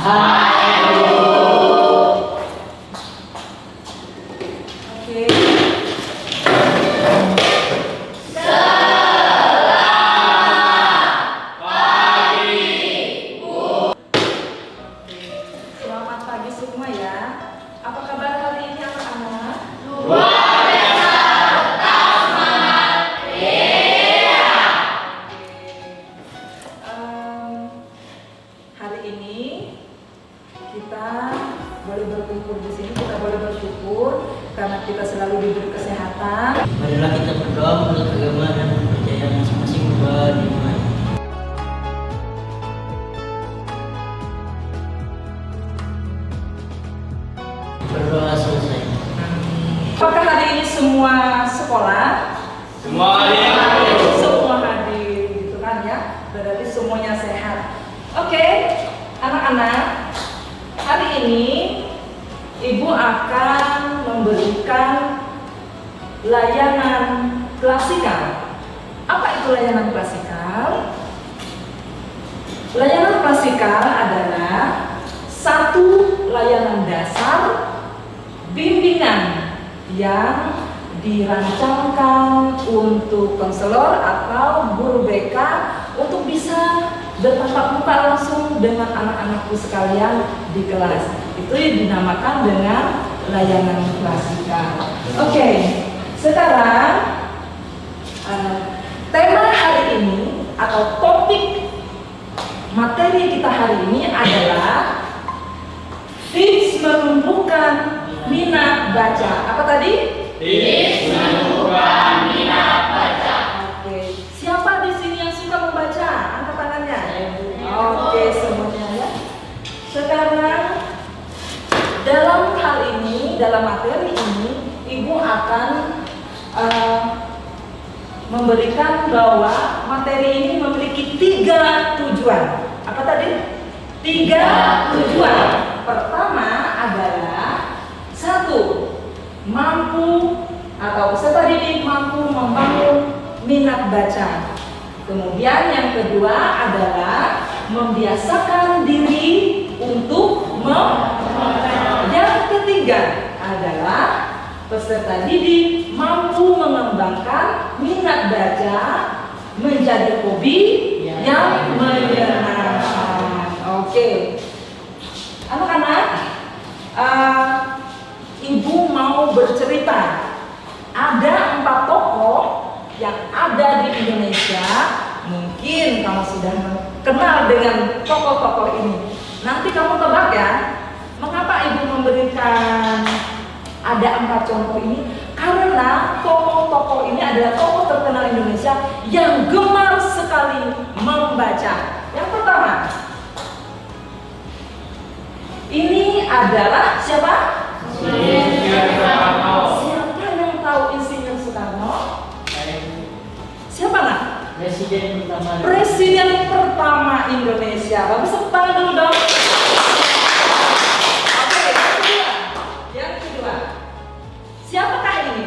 Ayo. Oke. Selamat pagi semua ya. Apa kabar hari ini anak-anak? Luar biasa, tetap semangat. Iya. Hari ini kita boleh berkumpul di sini, kita boleh bersyukur karena kita selalu diberi kesehatan. Marilah kita berdoa menurut agama dan kepercayaan masing-masing bahwa dimulai. Berdoa selesai. Apakah hari ini semua sekolah? Semua hadir. Semua hadir, gitu kan ya? Berarti semuanya sehat. Oke, anak-anak, hari ini Ibu akan memberikan layanan klasikal. Apa itu layanan klasikal? Layanan klasikal adalah satu layanan dasar bimbingan yang dirancangkan untuk konselor atau guru BK untuk bisa bertatap muka langsung dengan anak-anakku sekalian di kelas. Itu yang dinamakan dengan layanan klasikal. Oke, sekarang tema hari ini atau topik materi kita hari ini adalah tips menumbuhkan minat baca. Apa tadi? Tips menumbuhkan minat baca. Oke. Siapa di sini yang suka membaca? Angkat tangannya. Oke, semuanya ya. Sekarang dalam hal ini, dalam materi ini, Ibu akan memberikan bahwa materi ini memiliki 3 tujuan. Apa tadi? 3 tujuan. Pertama adalah 1. Mampu atau peserta didik mampu membangun minat baca. Kemudian yang kedua adalah membiasakan diri untuk membaca. Yang ketiga adalah peserta didik mampu mengembangkan minat baca menjadi hobi yang menyenangkan. Oke, anak-anak, Ibu mau bercerita. Ada 4 tokoh yang ada di Indonesia. Mungkin kamu sudah kenal dengan tokoh-tokoh ini. Nanti kamu tebak ya, mengapa Ibu memberikan ada 4 contoh ini? Karena tokoh-tokoh ini adalah tokoh terkenal Indonesia yang gemar sekali membaca. Yang pertama, ini adalah siapa? Siapa yang tahu Insinyur Soekarno? Siapa nak? Presiden pertama. Presiden pertama Indonesia. Bagus, tepuk tangan dulu dong. Oke, yang kedua. Yang kedua. Siapakah ini?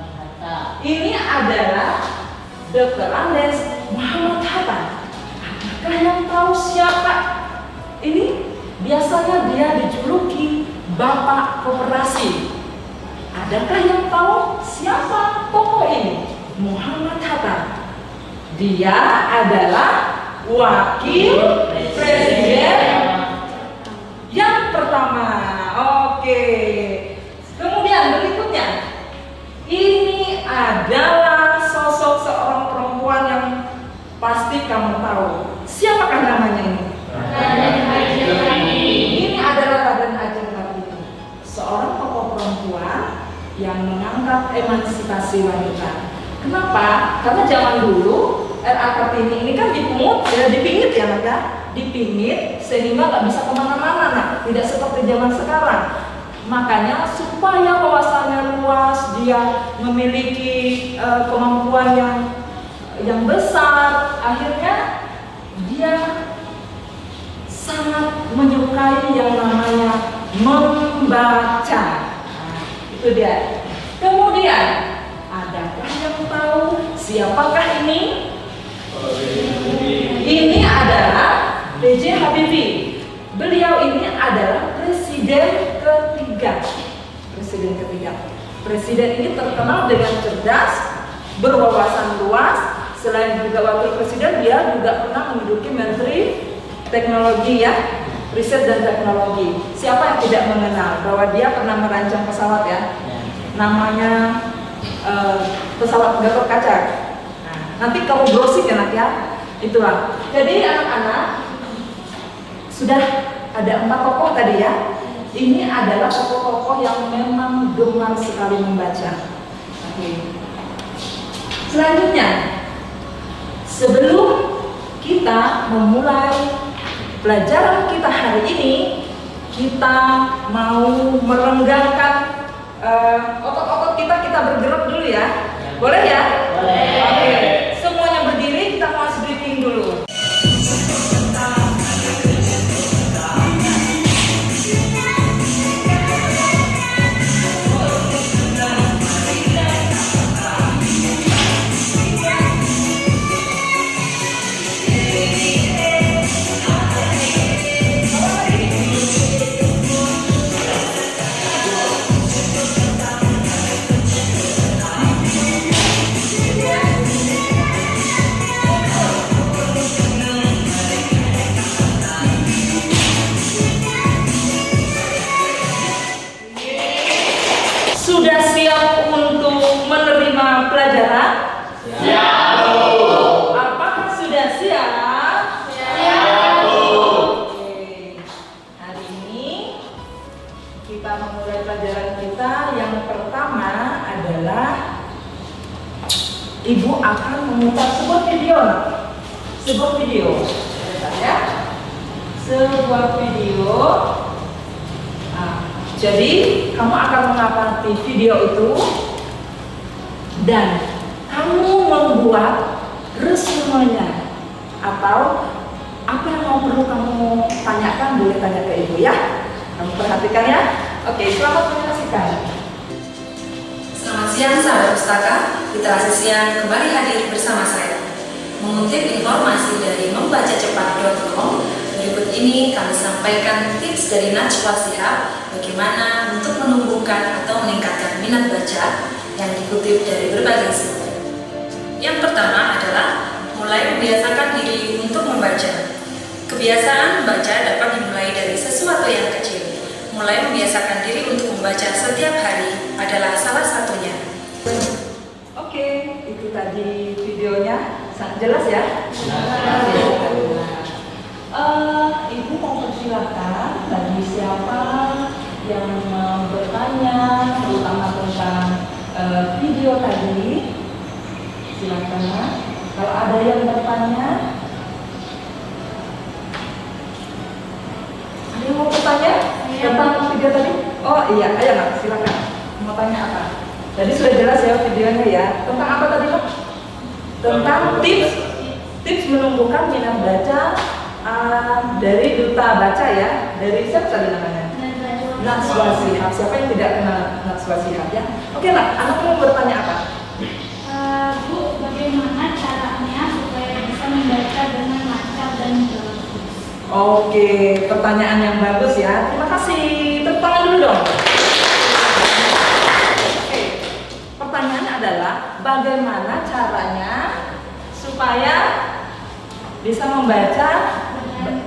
Hatta. Ini adalah Dr. Andes Muhammad Hatta. Adakah yang tahu siapa ini? Biasanya dia dijuluki Bapak Koperasi. Adakah yang tahu siapa tokoh ini? Muhammad Hatta. Dia adalah wakil presiden yang pertama. Oke. Kemudian berikutnya, ini adalah sosok seorang perempuan yang pasti kamu tahu. Siapakah namanya ini? Ini adalah Raden Ajeng Kartini, seorang tokoh perempuan yang mengangkat emansipasi wanita. Kenapa? Karena zaman dulu R.A. Kartini ini kan dipungut, ya, dipingit ya nak ya, dipingit sehingga nggak bisa kemana-mana, nah, tidak seperti zaman sekarang. Makanya supaya wawasannya luas, dia memiliki kemampuan yang besar, akhirnya dia sangat menyukai yang namanya membaca. Nah, itu dia. Kemudian, adakah yang tahu siapakah ini? Ini adalah B.J. Habibie. presiden ini terkenal dengan cerdas, berwawasan luas. Selain juga wakil presiden, dia juga pernah menduduki menteri teknologi ya, riset dan teknologi. Siapa yang tidak mengenal bahwa dia pernah merancang pesawat ya, namanya pesawat Gatot Kaca. Nah, nanti kamu browsing ya nak ya, itulah. Jadi anak-anak sudah ada 4 tokoh tadi ya. Ini adalah tokoh-tokoh yang memang gemar sekali membaca. Oke. Selanjutnya, sebelum kita memulai pelajaran kita hari ini, kita mau merenggangkan otot-otot kita bergerak dulu ya. Boleh ya? Boleh. Oke. Semuanya berdiri, kita mau breathing dulu. Sudah siap untuk menerima pelajaran? Siap, Bu. Apakah sudah siap? Siap, Bu. Oke. Hari ini kita memulai pelajaran kita. Yang pertama adalah Ibu akan memutar sebuah video. Sebuah video. Bentar ya. Sebuah video. Nah, jadi kamu akan mengamati video itu dan kamu membuat resumenya atau apa yang mau perlu kamu tanyakan, boleh tanya ke ibu ya. Kamu perhatikan ya. Oke, selamat menyaksikan. Selamat siang sahabat pustaka, literasi siang kembali hadir bersama saya. Mengutip informasi dari membacacepat.com, berikut ini kami sampaikan tips dari Najwa Shihab bagaimana untuk menumbuhkan atau meningkatkan minat baca yang dikutip dari berbagai sumber. Yang pertama adalah mulai membiasakan diri untuk membaca. Kebiasaan membaca dapat dimulai dari sesuatu yang kecil. Mulai membiasakan diri untuk membaca setiap hari adalah salah satunya. Oke, itu tadi videonya sangat jelas ya. Ibu mau persilakan bagi siapa yang mau bertanya terutama tentang video tadi, silakan. Kalau ada yang bertanya, ada yang mau bertanya tentang video tadi? Oh iya, ayo nak, silakan. Mau tanya apa? Tadi sudah jelas ya videonya ya. Tentang apa tadi Pak? Tentang tips menumbuhkan minat baca dari Duta Baca ya. Dari siapa tadi namanya? Najwa Shihab. Siapa yang tidak kenal Najwa Shihab ya? Oke nak, anak mau bertanya apa? Bu, bagaimana caranya supaya bisa membaca dengan lancar dan jelas? Oke, pertanyaan yang bagus ya. Terima kasih. Tepuk tangan dulu dong. Oke, pertanyaannya adalah bagaimana caranya supaya bisa membaca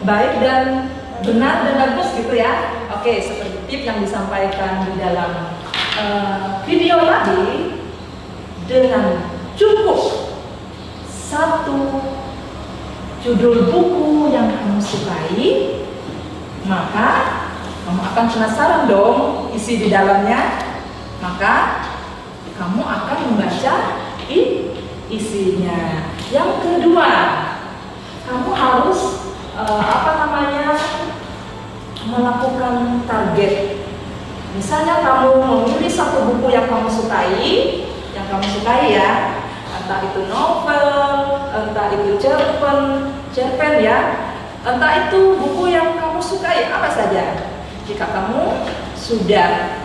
baik dan benar dan bagus gitu ya. Oke, seperti tips yang disampaikan di dalam video tadi, dengan cukup satu judul buku yang kamu sukai, maka kamu akan penasaran dong isi di dalamnya, maka kamu akan membaca isinya. Yang kedua, kamu harus melakukan target. Misalnya kamu memilih satu buku yang kamu sukai ya, entah itu novel, entah itu cerpen ya, entah itu buku yang kamu sukai apa saja. Jika kamu sudah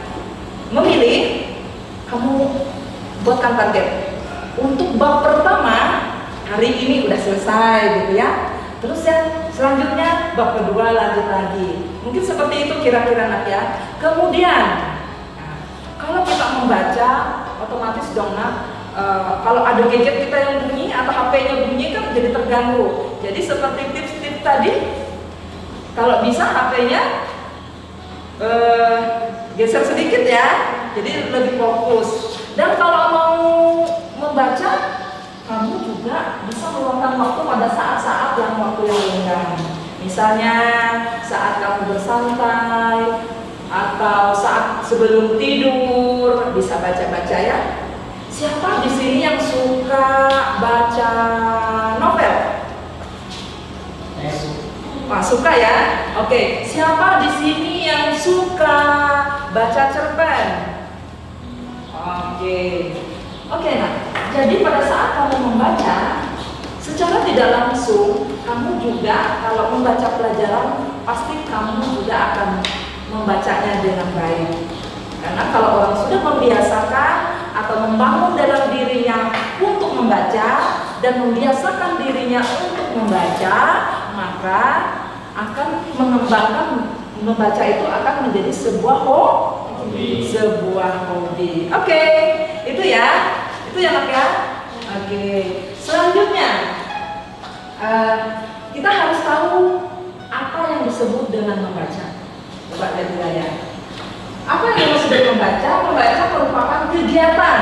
memilih, kamu buatkan target. Untuk bab pertama hari ini udah selesai gitu ya. Terus yang selanjutnya bab kedua lanjut lagi. Mungkin seperti itu kira-kira nak ya. Kemudian, kalau kita bisa membaca, otomatis dong nak. Kalau ada gadget kita yang bunyi atau HP-nya bunyi kan jadi terganggu. Jadi seperti tips-tips tadi, kalau bisa HP-nya geser sedikit ya, jadi lebih fokus. Dan kalau mau membaca, kamu juga bisa meluangkan waktu pada saat-saat yang waktu yang lenggang. Misalnya saat kamu bersantai atau saat sebelum tidur bisa baca-baca ya. Siapa di sini yang suka baca novel? Wah, suka ya? Oke, siapa di sini yang suka baca cerpen? Oke, nah, jadi pada saat kamu membaca, secara tidak langsung, kamu juga kalau membaca pelajaran, pasti kamu juga akan membacanya dengan baik. Karena kalau orang sudah membiasakan atau membangun dalam dirinya untuk membaca dan membiasakan dirinya untuk membaca, maka akan mengembangkan membaca itu akan menjadi sebuah hobi. Oke, itu ya nak ya. Oke, selanjutnya kita harus tahu apa yang disebut dengan membaca. Coba lihat dulu ya. Apa yang disebut membaca? Membaca merupakan kegiatan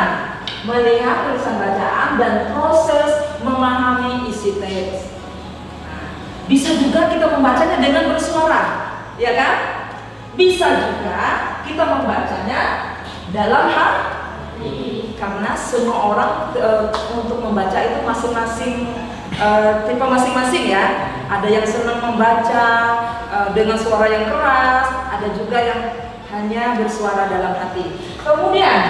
melihat tulisan bacaan dan proses memahami isi teks. Bisa juga kita membacanya dengan bersuara, ya kan? Bisa juga kita membacanya dalam hati, karena semua orang untuk membaca itu masing-masing tipe masing-masing ya. Ada yang senang membaca dengan suara yang keras, ada juga yang hanya bersuara dalam hati. Kemudian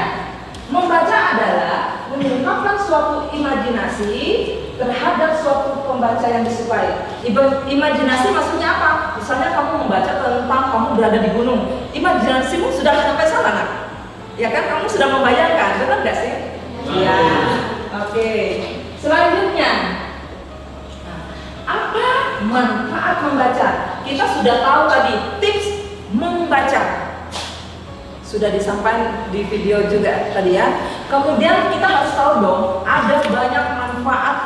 membaca adalah mengungkapkan suatu imajinasi terhadap suatu pembaca yang disukai. Imajinasi maksudnya apa? Misalnya kamu membaca tentang kamu berada di gunung, imajinasimu sudah sampai sana nak? Ya kan, kamu sudah membayangkan, benar nggak sih? Ya. Oke. Selanjutnya, apa manfaat membaca? Kita sudah tahu tadi tips membaca. Sudah disampaikan di video juga tadi ya. Kemudian kita harus tahu dong, ada banyak manfaat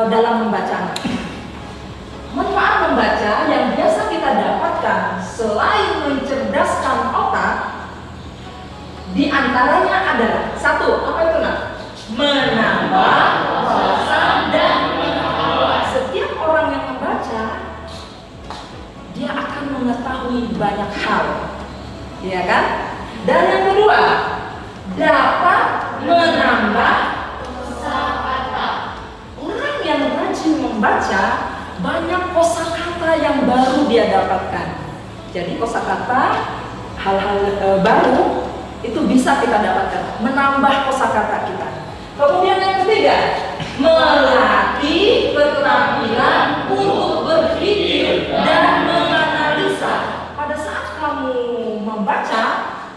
dalam membaca. Manfaat membaca yang biasa kita dapatkan selain mencerdaskan otak, di antaranya adalah satu, apa itu nak? Menambah wawasan dan pengetahuan. Setiap orang yang membaca, dia akan mengetahui banyak hal, ya kan? Dan yang kedua, dapat menambah kosakata. Orang yang rajin membaca, banyak kosakata yang baru dia dapatkan. Jadi kosakata, hal-hal baru itu bisa kita dapatkan, menambah kosakata kita. Kemudian yang ketiga, melatih keterampilan untuk berpikir dan menganalisa. Pada saat kamu membaca,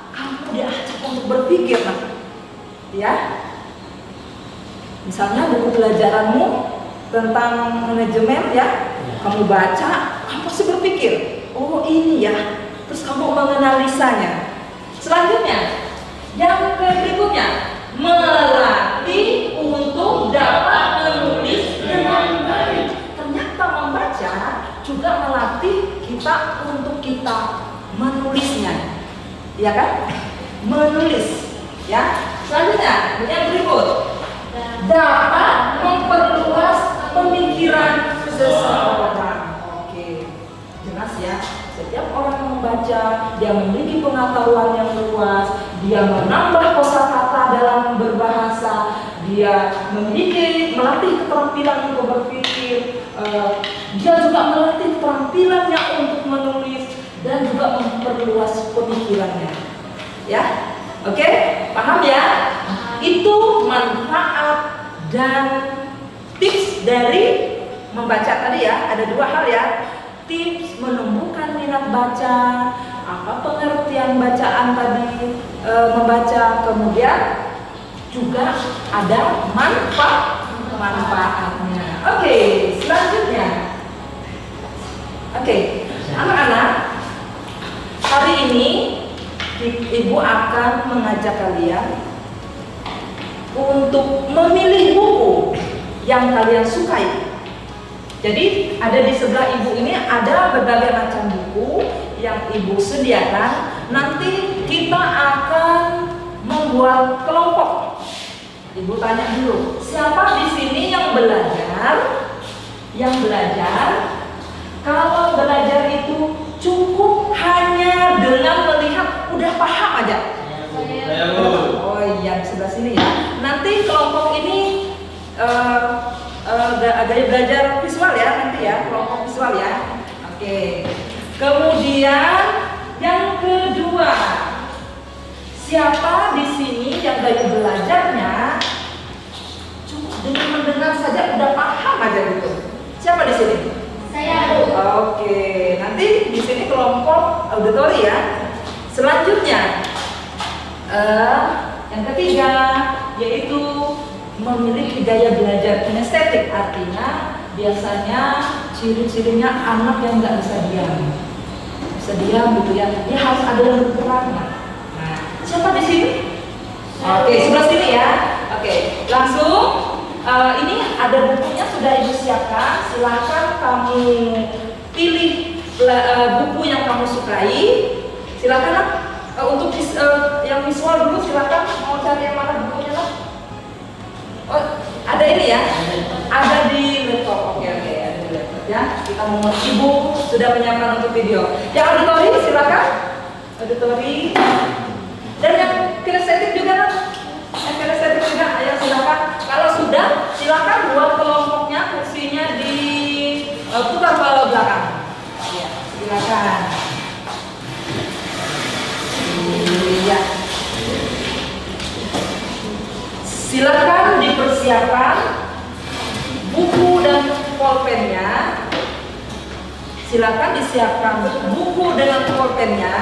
kamu diajak untuk berpikir, ya. Misalnya buku pelajaranmu tentang manajemen, ya, kamu baca, kamu pasti berpikir, oh ini ya, terus kamu menganalisanya. Selanjutnya, yang berikutnya, melatih untuk dapat menulis dengan baik. Ternyata membaca juga melatih kita untuk kita menulisnya, ya kan? Menulis, ya. Selanjutnya, yang berikut, dapat memperluas pemikiran seseorang. Oke, jelas ya. Setiap orang yang membaca, dia memiliki pengetahuan yang luas, dia menambah kosakata dalam berbahasa, dia melatih keterampilan untuk berpikir, dia juga melatih keterampilannya untuk menulis dan juga memperluas pemikirannya. Ya, oke, paham ya? Itu manfaat dan tips dari membaca tadi ya. Ada dua hal ya. Tips menumbuhkan minat baca, apa pengertian bacaan tadi, membaca, kemudian juga ada manfaatnya. Oke, selanjutnya. Oke, anak-anak, hari ini Ibu akan mengajak kalian untuk memilih buku yang kalian sukai. Jadi ada di sebelah ibu ini ada berbagai macam buku yang ibu sediakan. Nanti kita akan membuat kelompok. Ibu tanya dulu, siapa di sini yang belajar? Yang belajar, kalau belajar itu cukup hanya dengan melihat udah paham aja. Oh iya, di sebelah sini ya. Nanti kelompok ini gaya belajar visual ya, nanti ya, kelompok visual ya. Oke. Kemudian yang kedua, siapa di sini yang gaya belajarnya cukup dengan mendengar saja udah paham aja gitu? Siapa di sini? Saya, Bu. Oke, nanti di sini kelompok auditori ya. Selanjutnya, yang ketiga yaitu memiliki gaya belajar kinestetik. Artinya biasanya ciri-cirinya anak yang nggak bisa diam, gitu ya. Dia harus ada yang berperan. Nah, siapa di sini? Oke, sebelah sini ya. Oke, langsung. Ini ada bukunya sudah ibu siapkan. Silakan kamu pilih buku yang kamu sukai. Silakan untuk yang visual dulu. Silakan mau cari yang mana bukunya lah. Oh, ada ini ya? Ada di laptop. Oke, ada di laptop ya. Kita mau ibu sudah menyiapkan untuk video. Yang auditori silakan. Auditori. Dan yang kinestetik juga lah. Kinestetik juga, ayo silakan. Kalau sudah, silakan buat kelompoknya, kursinya putar ke belakang. Ya, silakan. Iya. Silakan dipersiapkan buku dan pulpennya. Silakan disiapkan buku dengan pulpennya.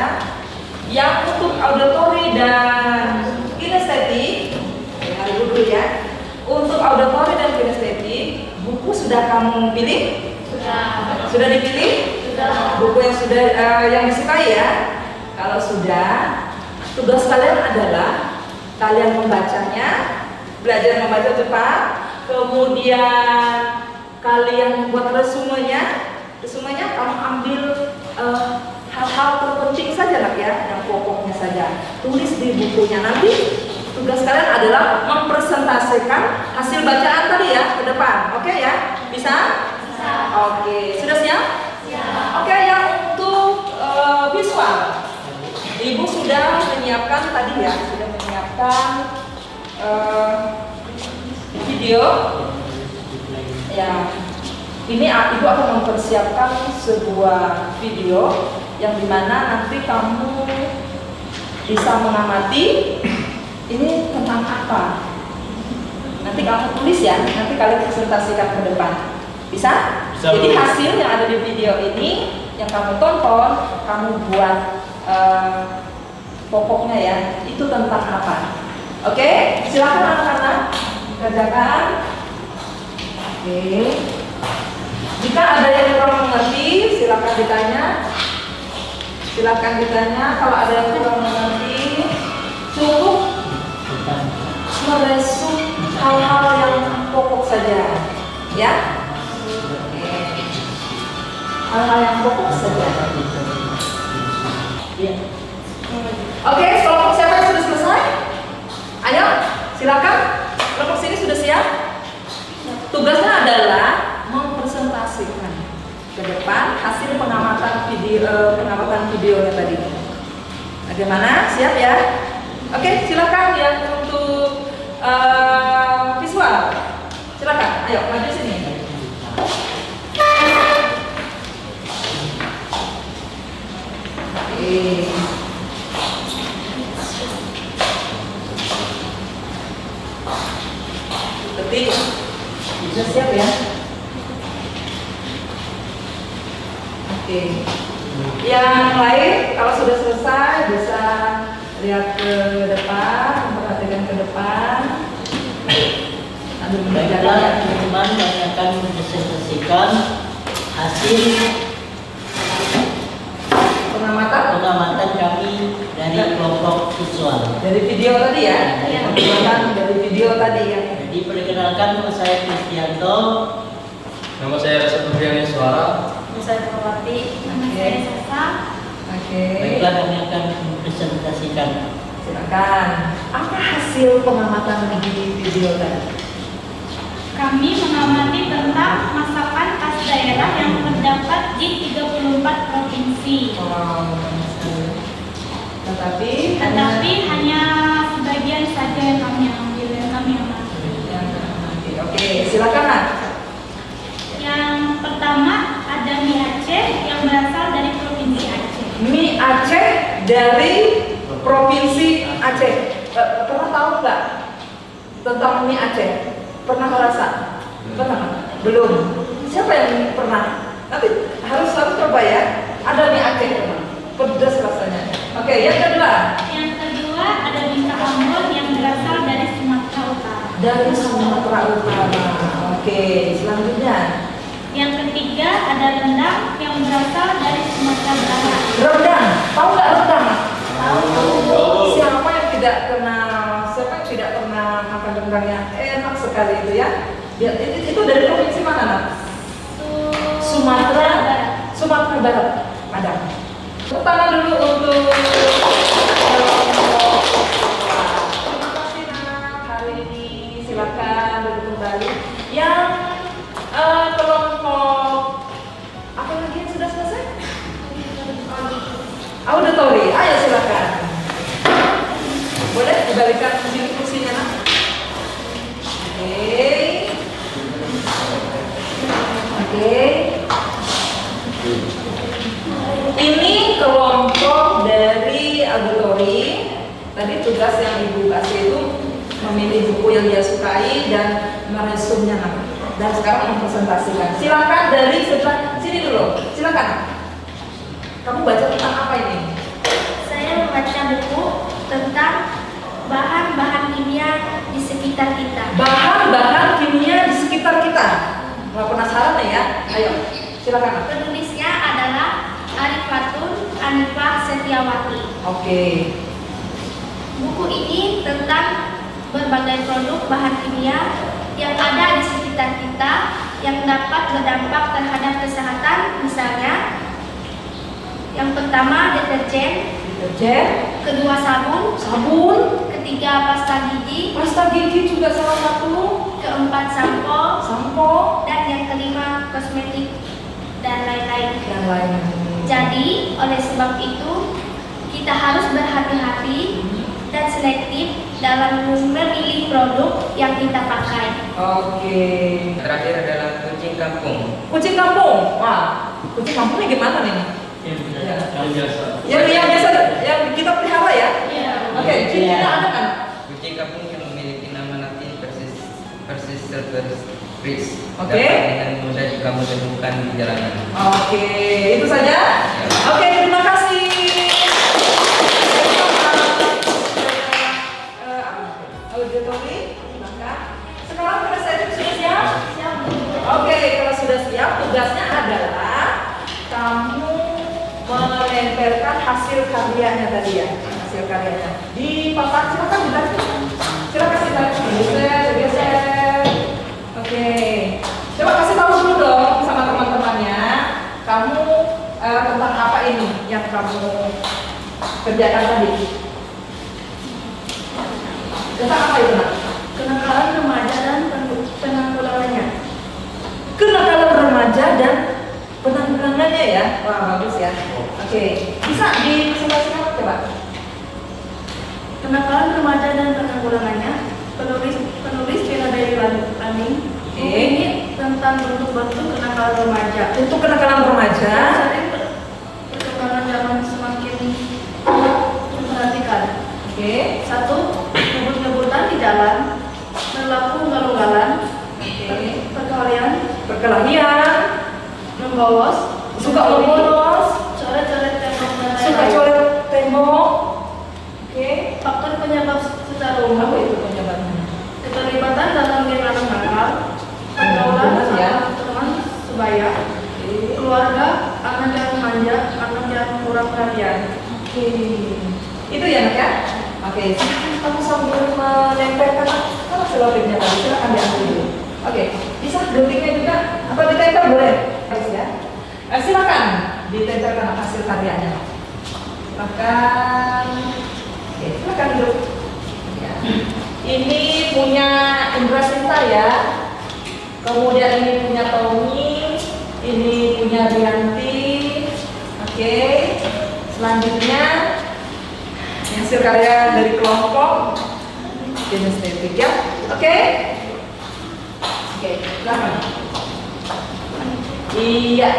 Yang untuk auditori dan kinestetik, dengar dulu ya. Untuk auditori dan kinestetik, buku sudah kamu pilih? Sudah dipilih? Sudah. Buku yang sudah yang disukai ya. Kalau sudah, tugas kalian adalah kalian membacanya, belajar membaca cepat, kemudian kalian membuat resumenya. Resumenya kamu ambil hal-hal terpenting saja lah ya, yang pokoknya saja. Tulis di bukunya. Nanti tugas kalian adalah mempresentasikan hasil bacaan tadi ya ke depan. Oke ya? Bisa? Bisa. Oke. Sudah siap? Siap. Oke, yang untuk visual. Ibu sudah menyiapkan tadi ya, sudah menyiapkan video. Ya. Ini ibu akan mempersiapkan sebuah video yang dimana nanti kamu bisa mengamati ini tentang apa. Nanti kamu tulis ya, nanti kalian presentasikan ke depan. Bisa? Jadi hasil yang ada di video ini yang kamu tonton, kamu buat pokoknya ya, itu tentang apa. Oke, silakan anak-anak kerjakan. Oke. Jika ada yang kurang mengerti, silakan ditanya. Silakan ditanya. Kalau ada yang kurang mengerti, cukup meresum hal-hal yang pokok saja, ya. Hal-hal yang pokok saja. Ya. Oke, kelompok siapa yang sudah selesai? Ayo, silakan. Kelompok sini sudah siap. Tugasnya adalah mempresentasikan ke depan hasil pengamatan videonya tadi. Bagaimana? Siap ya? Oke, silakan yang untuk visual. Silakan. Ayo maju sini. Oke. Ketik. Sudah siap ya? Oke. Yang lain kalau sudah selesai bisa lihat ke depan, memperhatikan ke depan. Baiklah teman-teman, kami akan mempresentasikan hasil Pengamatan kami dari kelompok kelompok siswa. Dari video tadi ya? Iya. Perkenalkan dari video tadi ya. Jadi perkenalkan, nama saya Kristianto. Nama saya Rasa Febriani Suara. Saya Purwati. Nama saya Sasa. Oke. Baiklah, kami akan mempresentasikan. Silakan. Apa hasil pengamatan di video tadi? Kami mengamati tentang masakan khas daerah yang terdapat di 34 provinsi. Wow, tetapi Hanya sebagian saja yang kami ambil, yang kami amati. Oke, silakan Nak. Yang pertama ada mie Aceh yang berasal dari provinsi Aceh. Mie Aceh dari provinsi Aceh. Pernah tahu nggak tentang mie Aceh? Pernah merasa? Pernah? Belum. Siapa yang pernah? Nanti harus coba ya. Ada mie Aceh pernah. Pedas rasanya. Oke, yang kedua. Yang kedua ada bintang Ambon yang berasal dari Sumatera Utara. Dari Sumatera Utara. Oke, selanjutnya. Yang ketiga ada rendang yang berasal dari Sumatera Barat. Rendang. Tahu nggak rendang? Tahu. Siapa yang tidak pernah makan rendang yang enak sekali itu ya? Itu dari provinsi mana Nak? Sumatera Barat. Padang. Tepuk tangan dulu untuk terima kasih Nak hari ini. Silakan duduk kembali. Yang kelompok apa lagi yang sudah selesai? Auditori. Ayo silakan. Boleh dibalikan ke sini kursinya Nak? Oke. Ini kelompok dari auditori. Tadi tugas yang Ibu kasih itu memilih buku yang dia sukai dan meresumnya Nak. Dan sekarang mempresentasikan. Silakan dari sebelah sini dulu. Silakan. Kamu baca tentang apa ini? Saya membaca buku tentang bahan-bahan kimia di sekitar kita. Bahan-bahan kimia di sekitar kita. Nggak penasaran nih ya? Ayo, silakan. Penulisnya adalah Arifatun Anifah Setiawati. Oke. Buku ini tentang berbagai produk bahan kimia yang ada di sekitar kita yang dapat berdampak terhadap kesehatan. Misalnya, yang pertama deterjen, kedua sabun, ketiga pasta gigi juga salah satu, keempat sampo, dan yang kelima kosmetik dan lain-lain. Jadi oleh sebab itu kita harus berhati-hati dan selektif dalam memilih produk yang kita pakai. Oke. Terakhir adalah kucing kampung. Kucing kampung. Wah, kucing kampungnya gimana nih? Yang biasa, yang kita pelihara ya? Iya. Oke, cirinya ada kan? Kucing kampung yang memiliki nama latin Persisterus Ris. Oke. Dapat dengan mudah kamu temukan di jalanan. Oke, itu saja. Oke, terima kasih. Auditori, silakan. Sekarang pada saya sudah siap. Oke, kalau sudah siap, tugasnya adalah kamu menempelkan hasil karyanya tadi ya, hasil karyanya di papan. Silakan dibaca. Silakan dibaca. Geser. Oke. Coba kasih tahu dulu dong sama teman-temannya. Kamu tentang apa ini yang kamu kerjakan tadi? Tentang apa itu Nak? Kenakalan remaja dan penanggulangannya. Kenakalan remaja dan penanggulangannya ya. Wah, bagus ya. Oke. Bisa dipresentasikan coba. Kenakalan remaja dan penanggulangannya. Penulis Vina Berry Laning. Buku ini tentang bentuk-bentuk kenakalan remaja. Untuk kenakalan remaja. Sering perkembangan zaman semakin memperhatikan. Oke. 1. Ngebut-ngebutan di jalan, berlaku ugal-ugalan, Perkelahian. membolos, Suka membolos. coret-coret tembok dan Suka lain-lain. coret tembok. Oke. Faktor penyebab secara Apa umum, itu penyebabnya? keterlibatan dalam geng anak nakal, pergaulan benar ya. sama teman sebaya, keluarga, anak yang manja, anak yang kurang perhatian. Oke. Itu ya nak ya? Oke, kamu sambil menempelkan mana selotipnya tadi, silahkan diambil dulu. Oke, bisa guntingnya juga atau ditempel boleh? Harus ya. Silakan ditempelkan hasil karyanya. Silakan. Oke, silakan dulu. Ya. Ini punya Indra Sinta ya. Kemudian ini punya Tommy, ini punya Rianti. Oke, selanjutnya hasil karya dari kelompok kinestetik ya. Oke, silakan. Iya.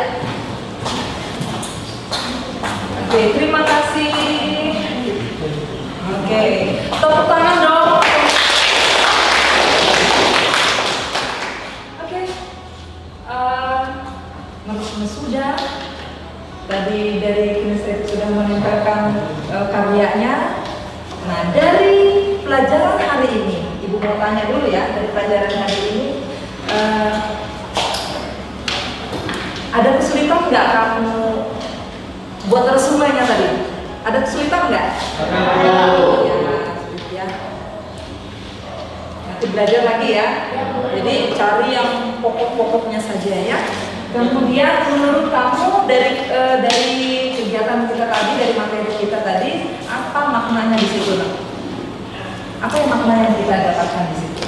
Oke, terima kasih. Oke, tepuk tangan dong. Oke, menurut sudah. Tadi dari kinestetik sudah menempelkan karyanya. Nah, dari pelajaran hari ini, Ibu mau tanya dulu ya, dari pelajaran hari ini ada kesulitan nggak kamu buat resumenya tadi? Ada kesulitan nggak? Ya. Nanti belajar lagi ya. Jadi cari yang pokok-pokoknya saja ya. Kemudian menurut kamu dari kegiatan kita tadi, dari materi kita tadi, apa maknanya di situ? Apa yang makna yang kita dapatkan di situ?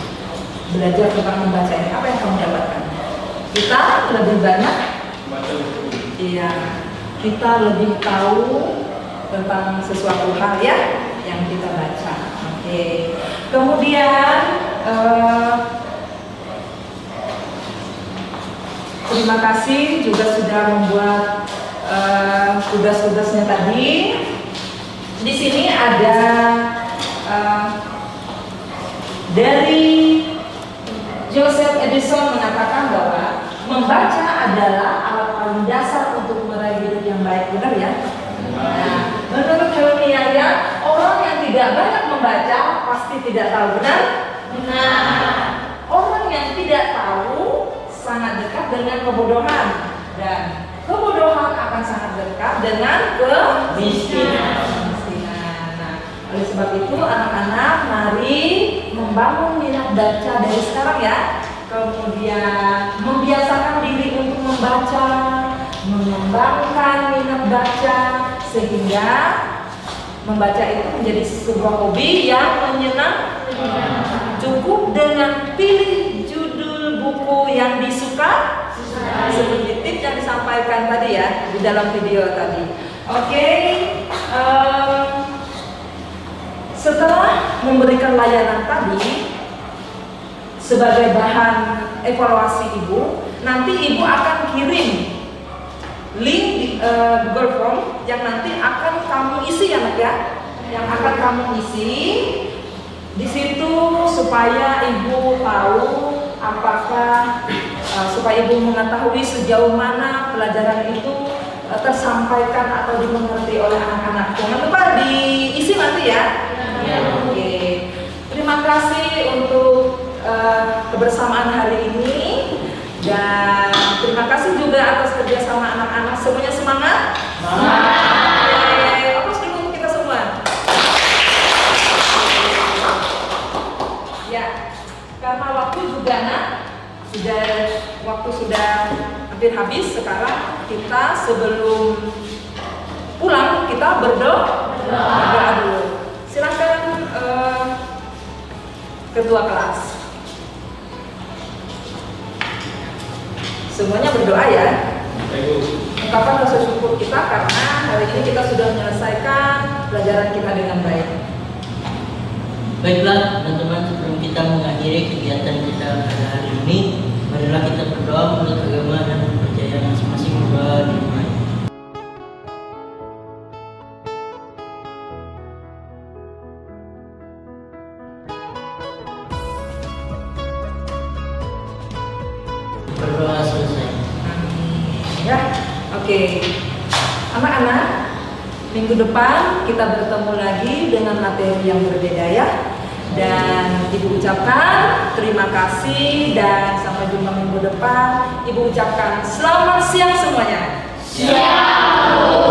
Belajar tentang membaca ini, apa yang kamu dapatkan? Kita lebih banyak, iya, kita lebih tahu tentang sesuatu hal ya yang kita baca. Oke. Kemudian terima kasih juga sudah membuat tugas-tugasnya tadi. Di sini ada dari Joseph Edison mengatakan bahwa membaca adalah alat paling dasar untuk meraih hidup yang baik, benar ya? Nah, menurut Helmi Yahya, orang yang tidak banyak membaca pasti tidak tahu, benar? Benar. Orang yang tidak tahu sangat dekat dengan kebodohan, dan kebodohan akan sangat dekat dengan kemiskinan. Nah, oleh sebab itu anak-anak mari membangun minat baca dari sekarang ya. Kemudian membiasakan diri untuk membaca, mengembangkan minat baca sehingga membaca itu menjadi sebuah hobi yang menyenangkan. Cukup dengan pilih judul buku yang disuka, seperti tips yang disampaikan tadi ya di dalam video tadi. Oke, setelah memberikan layanan tadi sebagai bahan evaluasi ibu, nanti ibu akan kirim link Google Form yang nanti akan kamu isi ya nak ya, yang akan kamu isi di situ supaya ibu tahu apakah supaya ibu mengetahui sejauh mana pelajaran itu tersampaikan atau dimengerti oleh anak-anak. Jangan lupa diisi nanti ya. Oke. Terima kasih untuk kebersamaan hari ini, dan terima kasih juga atas kerjasama anak-anak. Semuanya semangat? Semangat. Aplaus dulu untuk kita semua. Ya, karena waktu juga waktu sudah hampir habis. Sekarang kita sebelum pulang kita berdoa dulu. Silakan ketua kelas. Semuanya berdoa ya. Ungkapkan rasa syukur kita karena hari ini kita sudah menyelesaikan pelajaran kita dengan baik. Baiklah teman-teman, sebelum kita mengakhiri kegiatan kita pada hari ini, marilah kita berdoa menurut agama dan kepercayaan masing-masing dimulai. Berdoa selesai. Ya, oke. Anak-anak, minggu depan kita bertemu lagi dengan materi yang berbeda ya. Dan ibu ucapkan terima kasih dan sampai jumpa minggu depan. Ibu ucapkan selamat siang semuanya. Siang.